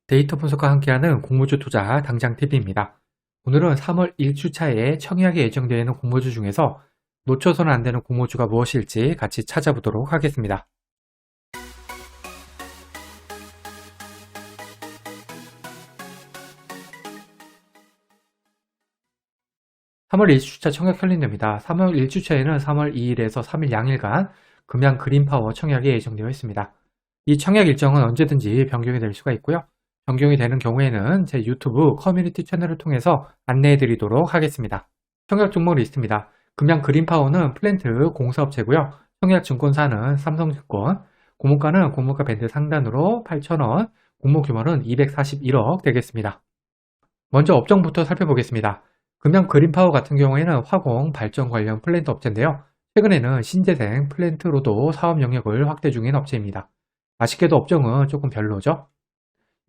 데이터 분석과 함께하는 공모주 투자 당장 팁입니다. 오늘은 3월 1주차에 청약이 예정되어 있는 공모주 중에서 놓쳐서는 안 되는 공모주가 무엇일지 같이 찾아보도록 하겠습니다. (3월 1주차) 청약 캘린더입니다. 3월 1주차에는 3월 2일에서 3일 양일간 금양 그린파워 청약이 예정되어 있습니다. 이 청약 일정은 언제든지 변경이 될 수가 있고요. 변경이 되는 경우에는 제 유튜브 커뮤니티 채널을 통해서 안내해 드리도록 하겠습니다. 청약 종목 리스트입니다. 금양 그린파워는 플랜트 공사업체고요. 청약 증권사는 삼성증권, 공모가는 공모가 밴드 상단으로 8,000원, 공모 규모는 241억 되겠습니다. 먼저 업종부터 살펴보겠습니다. 금양 그린파워 같은 경우에는 화공, 발전 관련 플랜트 업체인데요. 최근에는 신재생 플랜트로도 사업 영역을 확대 중인 업체입니다. 아쉽게도 업종은 조금 별로죠.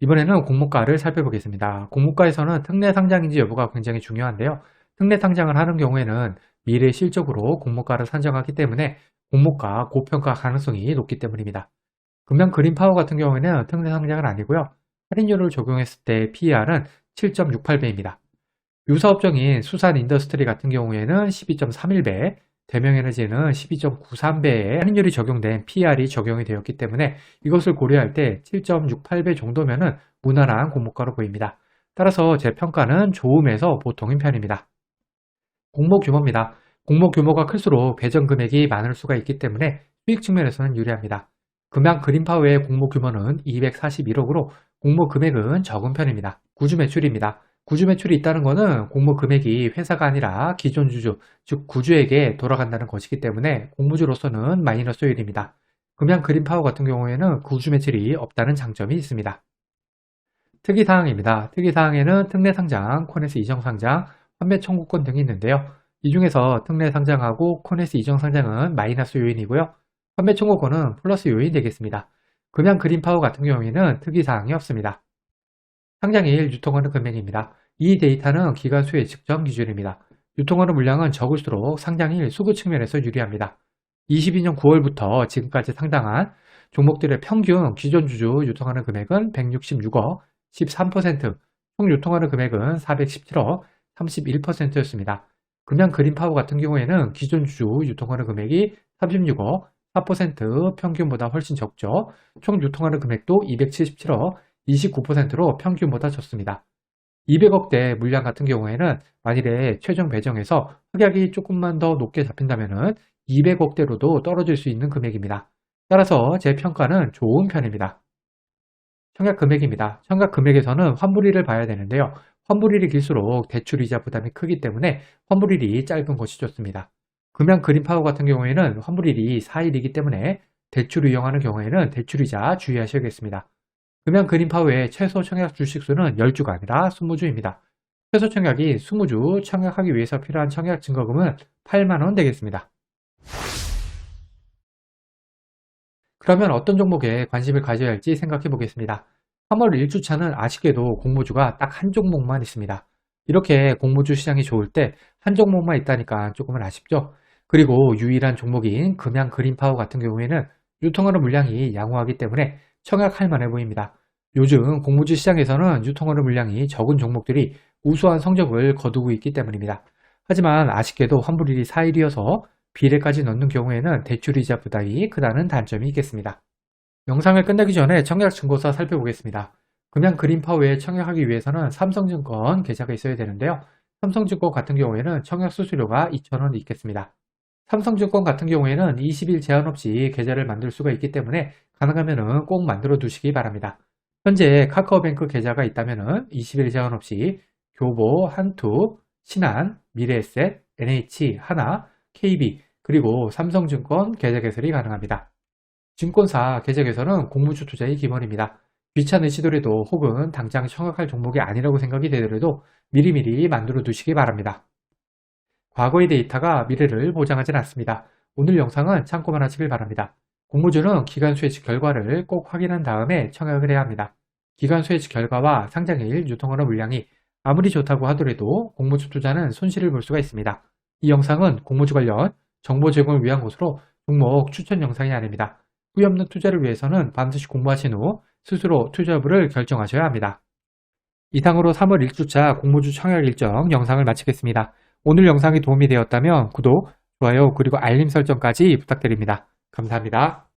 이번에는 공모가를 살펴보겠습니다. 공모가에서는 특례 상장인지 여부가 굉장히 중요한데요. 특례 상장을 하는 경우에는 미래 실적으로 공모가를 산정하기 때문에 공모가 고평가 가능성이 높기 때문입니다. 금양 그린파워 같은 경우에는 특례 상장은 아니고요. 할인율을 적용했을 때 PER은 7.68배입니다. 유사업종인 수산 인더스트리 같은 경우에는 12.31배, 대명에너지는 12.93배의 할인율이 적용된 PER이 적용이 되었기 때문에 이것을 고려할 때 7.68배 정도면 무난한 공모가로 보입니다. 따라서 제 평가는 좋음에서 보통인 편입니다. 공모 규모입니다. 공모 규모가 클수록 배정 금액이 많을 수가 있기 때문에 수익 측면에서는 유리합니다. 금양 그린파워의 공모 규모는 241억으로 공모 금액은 적은 편입니다. 구주 매출입니다. 구주 매출이 있다는 것은 공모 금액이 회사가 아니라 기존 주주, 즉 구주에게 돌아간다는 것이기 때문에 공모주로서는 마이너스 요인입니다. 금양 그린파워 같은 경우에는 구주 매출이 없다는 장점이 있습니다. 특이사항입니다. 특이사항에는 특례상장, 코네스 이정상장, 환매 청구권 등이 있는데요. 이 중에서 특례상장하고 코네스 이정상장은 마이너스 요인이고요. 환매 청구권은 플러스 요인이 되겠습니다. 금양 그린파워 같은 경우에는 특이사항이 없습니다. 상장일 유통하는 금액입니다. 이 데이터는 기간수의 측정 기준입니다. 유통하는 물량은 적을수록 상장일 수급 측면에서 유리합니다. 22년 9월부터 지금까지 상장한 종목들의 평균 기존 주주 유통하는 금액은 166억, 13%, 총 유통하는 금액은 417억, 31%였습니다. 금양 그린파워 같은 경우에는 기존 주주 유통하는 금액이 36억, 4% 평균보다 훨씬 적죠. 총 유통하는 금액도 277억, 29%로 평균보다 적습니다. 200억대 물량 같은 경우에는 만일에 최종 배정에서 흑약이 조금만 더 높게 잡힌다면 200억대로도 떨어질 수 있는 금액입니다. 따라서 제 평가는 좋은 편입니다. 청약 금액입니다. 청약 금액에서는 환불일을 봐야 되는데요. 환불일이 길수록 대출이자 부담이 크기 때문에 환불일이 짧은 것이 좋습니다. 금양 그린파워 같은 경우에는 환불일이 4일이기 때문에 대출을 이용하는 경우에는 대출이자 주의하셔야겠습니다. 금양 그린파워의 최소 청약 주식수는 10주가 아니라 20주입니다. 최소 청약이 20주 청약하기 위해서 필요한 청약 증거금은 8만원 되겠습니다. 그러면 어떤 종목에 관심을 가져야 할지 생각해 보겠습니다. 3월 1주차는 아쉽게도 공모주가 딱 한 종목만 있습니다. 이렇게 공모주 시장이 좋을 때 한 종목만 있다니까 조금은 아쉽죠. 그리고 유일한 종목인 금양 그린파워 같은 경우에는 유통하는 물량이 양호하기 때문에 청약할 만해 보입니다. 요즘 공모주 시장에서는 유통하는 물량이 적은 종목들이 우수한 성적을 거두고 있기 때문입니다. 하지만 아쉽게도 환불일이 4일이어서 비례까지 넣는 경우에는 대출이자 부담이 크다는 단점이 있겠습니다. 영상을 끝내기 전에 청약 증거서 살펴보겠습니다. 금양 그린파워에 청약하기 위해서는 삼성증권 계좌가 있어야 되는데요. 삼성증권 같은 경우에는 청약 수수료가 2,000원 있겠습니다. 삼성증권 같은 경우에는 20일 제한 없이 계좌를 만들 수가 있기 때문에 가능하면 꼭 만들어 두시기 바랍니다. 현재 카카오뱅크 계좌가 있다면 20일 제한 없이 교보, 한투, 신한, 미래에셋, NH, 하나, KB, 그리고 삼성증권 계좌 개설이 가능합니다. 증권사 계좌 개설은 공모주 투자의 기본입니다. 귀찮으시더라도 혹은 당장 청약할 종목이 아니라고 생각이 되더라도 미리미리 만들어 두시기 바랍니다. 과거의 데이터가 미래를 보장하진 않습니다. 오늘 영상은 참고만 하시길 바랍니다. 공모주는 기간 수혜치 결과를 꼭 확인한 다음에 청약을 해야 합니다. 기간 수혜치 결과와 상장일 유통하는 물량이 아무리 좋다고 하더라도 공모주 투자는 손실을 볼 수가 있습니다. 이 영상은 공모주 관련 정보 제공을 위한 것으로 종목 추천 영상이 아닙니다. 후회 없는 투자를 위해서는 반드시 공부하신 후 스스로 투자 여부를 결정하셔야 합니다. 이상으로 3월 1주차 공모주 청약 일정 영상을 마치겠습니다. 오늘 영상이 도움이 되었다면 구독, 좋아요, 그리고 알림 설정까지 부탁드립니다. 감사합니다.